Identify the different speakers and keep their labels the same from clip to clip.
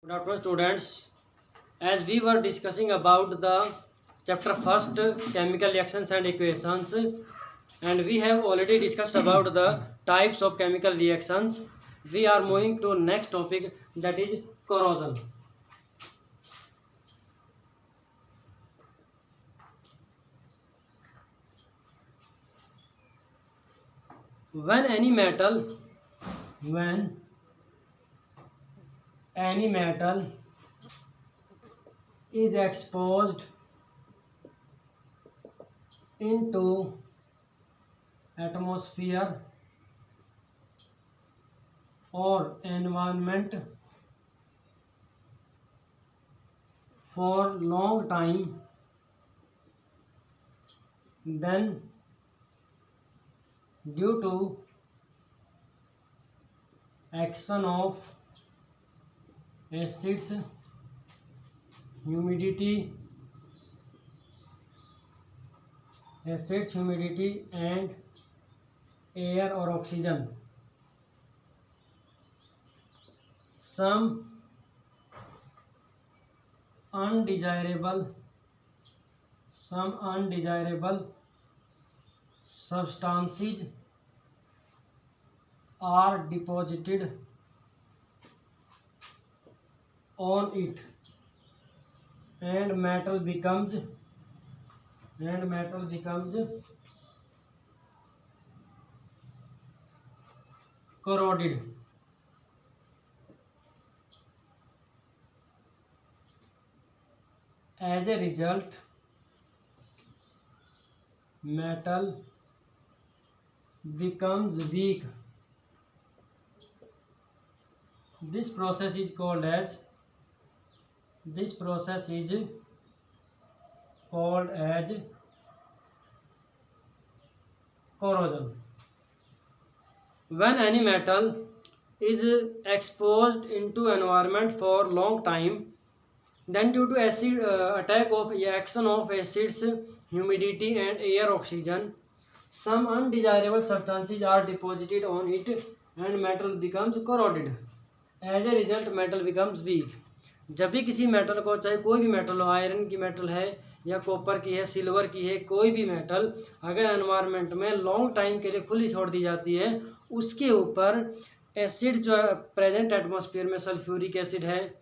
Speaker 1: Good afternoon, students. As we were discussing about the chapter first, chemical reactions and equations, and we have already discussed about the types of chemical reactions. We are moving to next topic, that is corrosion. When any metal is exposed into atmosphere or environment for long time, then due to action of acids, humidity and air or oxygen, some undesirable substances are deposited on it and metal becomes corroded. As a result, metal becomes weak. This process is called as corrosion. When any metal is exposed into environment for long time, then due to acid attack of action of acids, humidity and air oxygen, some undesirable substances are deposited on it and metal becomes corroded. As a result, metal becomes weak. जब भी किसी metal को, चाहे कोई भी metal हो, iron की metal है या कॉपर की है, सिल्वर की है, कोई भी मेटल अगर एनवायरनमेंट में लॉन्ग टाइम के लिए खुली छोड़ दी जाती है, उसके ऊपर एसिड जो प्रेजेंट एटमॉस्फेयर में, सल्फ्यूरिक एसिड है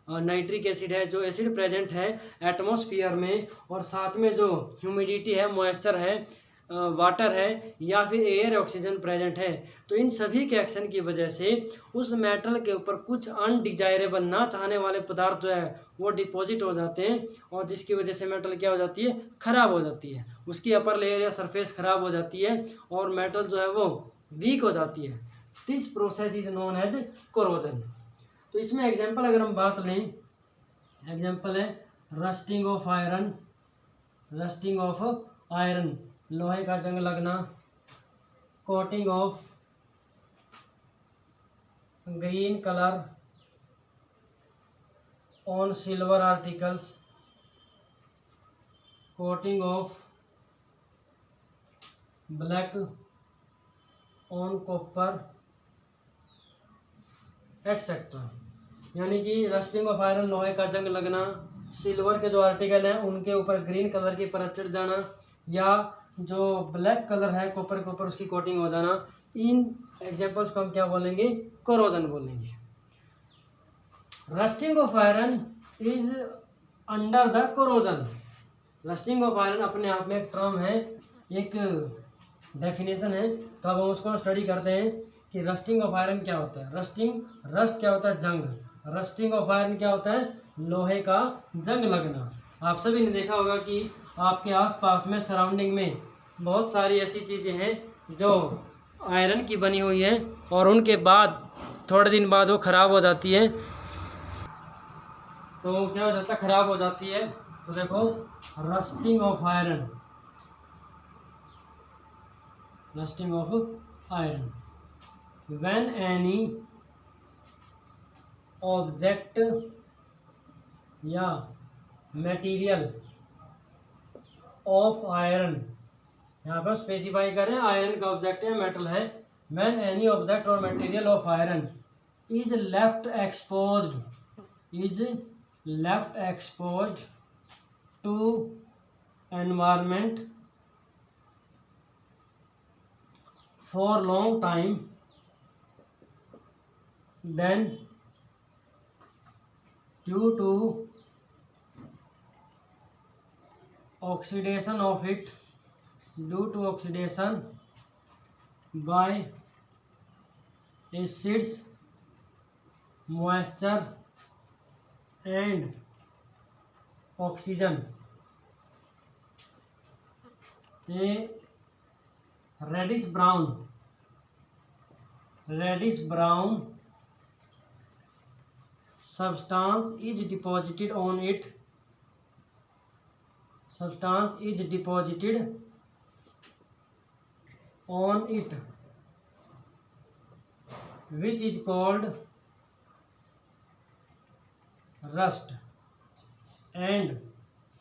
Speaker 1: और नाइट्रिक एसिड है, जो एसिड प्रेजेंट है एटमॉस्फेयर में, और साथ में जो ह्यूमिडिटी है, मॉइस्चर है, वाटर है या फिर एयर ऑक्सीजन प्रेजेंट है, तो इन सभी के एक्शन की वजह से उस मेटल के ऊपर कुछ अनडिजायरेबल, ना चाहने वाले पदार्थ जो है वो डिपॉजिट हो जाते हैं, और जिसकी वजह से मेटल क्या हो जाती है, ख़राब हो जाती है, उसकी अपर लेयर या सरफेस ख़राब हो जाती है और मेटल जो है वो वीक हो जाती है. This process is known as corrosion. तो इसमें एग्जाम्पल अगर हम बात लें, एग्जाम्पल है रस्टिंग ऑफ आयरन, लोहे का जंग लगना, coating of green colour on silver articles, coating of black on copper etcetera. यानी कि रस्टिंग ऑफ आयरन, लोहे का जंग लगना, सिल्वर के जो आर्टिकल हैं उनके ऊपर ग्रीन कलर की परत चढ़ जाना, या जो ब्लैक कलर है कॉपर के ऊपर उसकी कोटिंग हो जाना, इन एग्जांपल्स को हम क्या बोलेंगे, कोरोजन बोलेंगे. Rusting of iron is under the corrosion. Rusting of iron अपने आप में एक टर्म है, एक डेफिनेशन है. तो अब हम उसको स्टडी करते हैं कि रस्टिंग ऑफ आयरन क्या होता है. रस्ट क्या होता है, जंग. रस्टिंग ऑफ आयरन क्या होता है, लोहे का जंग लगना. आप सभी ने देखा होगा कि आपके आसपास में, सराउंडिंग में बहुत सारी ऐसी चीज़ें हैं जो आयरन की बनी हुई हैं और उनके बाद थोड़े दिन बाद वो ख़राब हो जाती है. तो क्या हो जाता है, ख़राब हो जाती है. तो देखो, rusting of iron when any object या मटेरियल ऑफ आयरन, यहाँ पर स्पेसिफाई करें आयरन का ऑब्जेक्ट है, मेटल है. व्हेन एनी ऑब्जेक्ट और material of iron is left exposed is left exposed to environment for long time, then due to oxidation by acids, moisture and oxygen, a reddish brown substance is deposited on it, which is called rust, and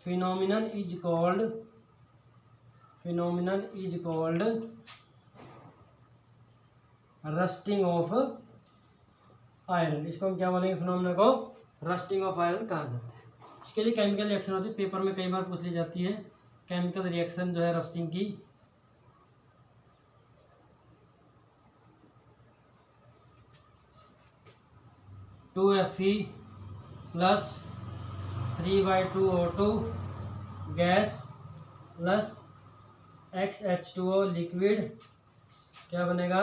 Speaker 1: phenomenon is called rusting of iron. इसको हम क्या बोलेंगे? Phenomena को rusting of iron कहा जाता है। इसके लिए केमिकल रिएक्शन होती है, पेपर में कई बार पूछ ली जाती है केमिकल रिएक्शन जो है रस्टिंग की। 2Fe plus 3/2O2 gas plus XH2O liquid क्या बनेगा?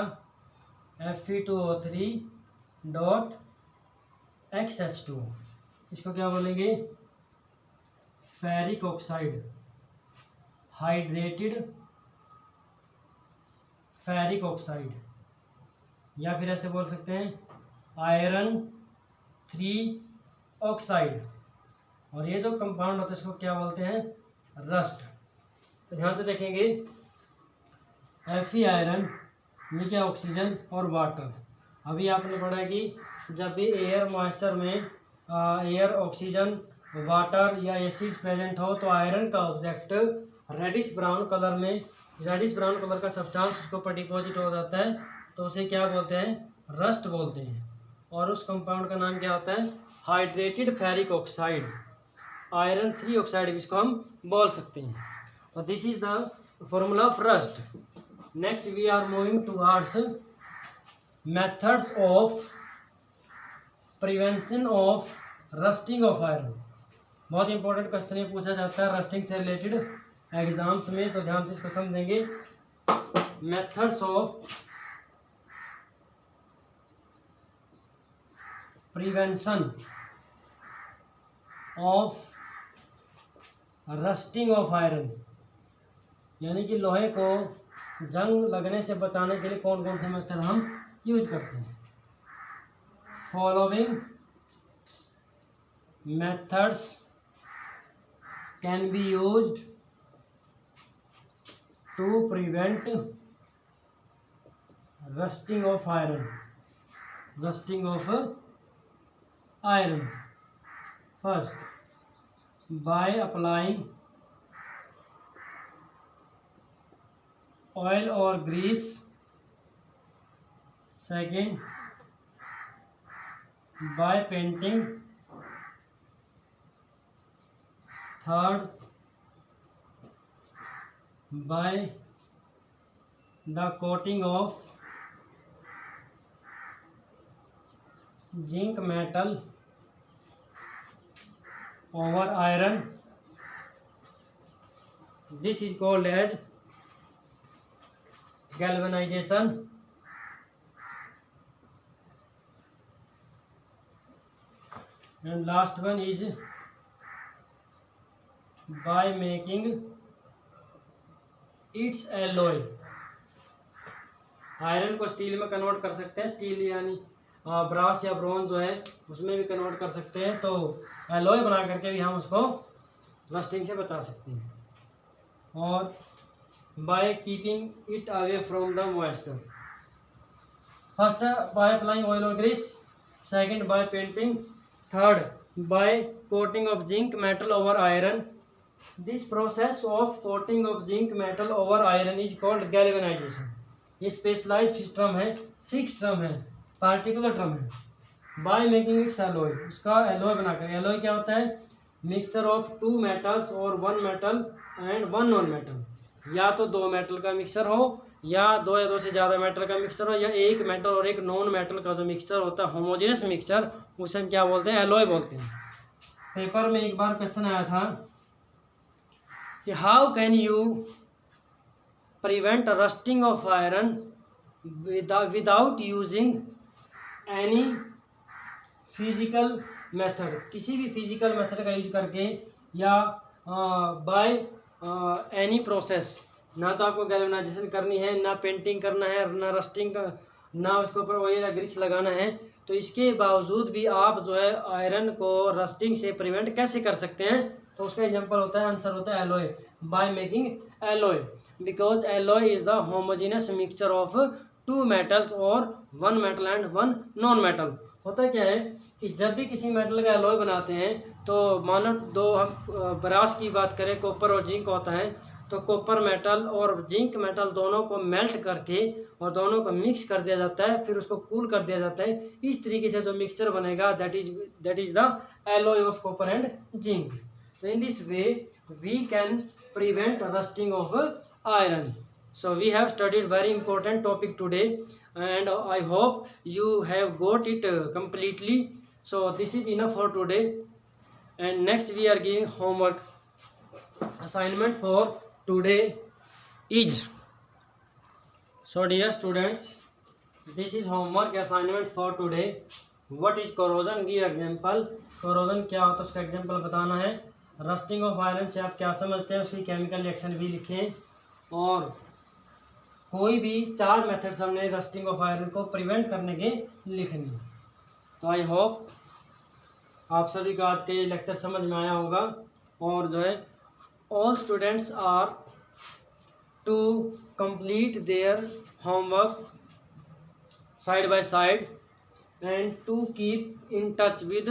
Speaker 1: Fe2O3 dot XH2O। इसको क्या बोलेंगे? Ferric oxide, hydrated ferric oxide, या फिर ऐसे बोल सकते हैं आयरन 3 ऑक्साइड। और ये जो कंपाउंड होता है इसको क्या बोलते हैं? रस्ट। तो ध्यान से देखेंगे, Fe आयरन, ये क्या? ऑक्सीजन और वाटर। अभी आपने पढ़ा है कि जब भी एयर मॉइस्चर में एयर, ऑक्सीजन, वाटर या एसिड्स प्रेजेंट हो तो आयरन का ऑब्जेक्ट रेडिश ब्राउन कलर में, रेडिश ब्राउन कलर का सब्सटेंस उसके ऊपर डिपॉजिट हो जाता है, तो उसे क्या बोलते हैं? रस्ट बोलते हैं। और उस कंपाउंड का नाम क्या होता है? Hydrated ferric oxide, iron 3 oxide भी इसको हम बोल सकते हैं। तो this is the formula of rust. Next we are moving towards methods of prevention of rusting of iron. बहुत इंपॉर्टेंट क्वेश्चन ये पूछा जाता है रस्टिंग से रिलेटेड एग्जाम्स में, तो ध्यान से इसको समझेंगे। Methods of prevention of rusting of iron, यानी कि लोहे को जंग लगने से बचाने के लिए कौन कौन से मेथड हम यूज करते हैं? Following methods can be used to prevent rusting of iron, first, by applying oil or grease, second by painting, third by the coating of zinc metal over iron. This is called as galvanization. And last one is by making its alloy. Iron को steel में convert कर सकते हैं, steel यानी brass या bronze जो है उसमें भी कन्वर्ट कर सकते हैं, तो एलॉय बना करके भी हम उसको रस्टिंग से बचा सकते हैं। और by keeping it away from the moisture, first by applying oil और grease, second by painting, third by coating of zinc metal over iron. This process of coating of zinc metal over iron is called galvanisation. ये specialised term है, fix term है, particular term है। By making its alloy, उसका alloy बनाकर। Alloy क्या होता है? Mixture of two metals और one metal and one non metal, या तो दो मेटल का मिक्सचर हो, या दो से ज़्यादा मेटल का मिक्सचर हो, या एक मेटल और एक नॉन मेटल का जो मिक्सचर होता है, होमोजेनस मिक्सचर, उसे हम क्या बोलते हैं? एलॉय बोलते हैं। पेपर में एक बार क्वेश्चन आया था कि how can you prevent rusting of iron without using any physical method, किसी भी फिजिकल मेथड का यूज करके, या बाय एनी प्रोसेस। ना तो आपको गैल्वेनाइजेशन करनी है, ना पेंटिंग करना है, ना रस्टिंग का, ना उसके ऊपर ऑयल या ग्रीस लगाना है, तो इसके बावजूद भी आप जो है आयरन को रस्टिंग से प्रिवेंट कैसे कर सकते हैं? तो उसका एग्जांपल होता है, आंसर होता है alloy, by making alloy, because alloy is the homogeneous mixture of two metals और one metal and one non metal. होता क्या है कि जब भी किसी मेटल का एलॉय बनाते हैं, तो मानो दो हम ब्रास की बात करें, कॉपर और जिंक होता है, तो कॉपर मेटल और जिंक मेटल दोनों को मेल्ट करके और दोनों को मिक्स कर दिया जाता है, फिर उसको कूल कर दिया जाता है। इस तरीके से जो मिक्सचर बनेगा that is the alloy of copper and zinc. तो in this way we can prevent rusting of iron. So we have studied very important topic today, and I hope you have got it completely. So this is enough for today, and next we are giving homework assignment for today is. So dear students, this is homework assignment for today. What is corrosion? Give example. Corrosion क्या होता है उसका example बताना है। Rusting of iron से आप क्या समझते हैं उसकी केमिकल रिएक्शन भी लिखें, और कोई भी चार मेथड्स हमने रस्टिंग ऑफ आयरन को प्रिवेंट करने के लिखनी। तो आई होप आप सभी का आज का ये लेक्चर समझ में आया होगा, और जो है all students are to complete their homework side by side and to keep in touch with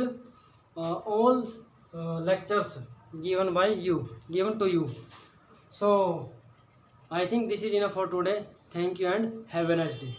Speaker 1: all lectures given to you. So I think this is enough for today. Thank you and have a nice day.